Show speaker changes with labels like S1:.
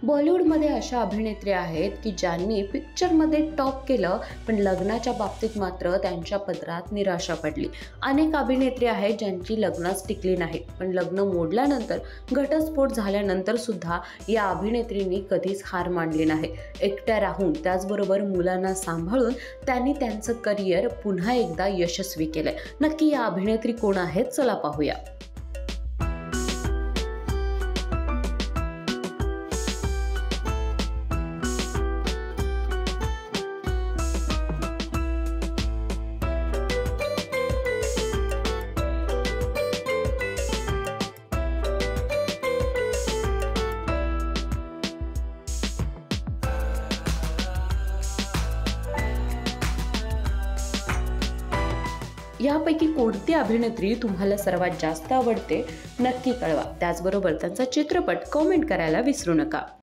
S1: बॉलिवूडमध्ये अशा अभिनेत्री आहेत की ज्यांनी पिक्चरमध्ये टॉप केलं, पण लग्नाच्या बाबतीत मात्र त्यांच्या पदरात निराशा पडली. अनेक अभिनेत्री आहेत ज्यांची लग्नच टिकली नाहीत, पण लग्न मोडल्यानंतर, घटस्फोट झाल्यानंतर सुद्धा या अभिनेत्रींनी कधीच हार मानली नाही. एकट्या राहून, त्याचबरोबर मुलांना सांभाळून त्यांनी त्यांचं करिअर पुन्हा एकदा यशस्वी केलंय. नक्की या अभिनेत्री कोण आहेत, चला पाहूया. यापैकी कोणती अभिनेत्री तुम्हाला सर्वात जास्त आवडते, नक्की कळवा. त्याचबरोबर त्यांचा चित्रपट कमेंट करायला विसरू नका.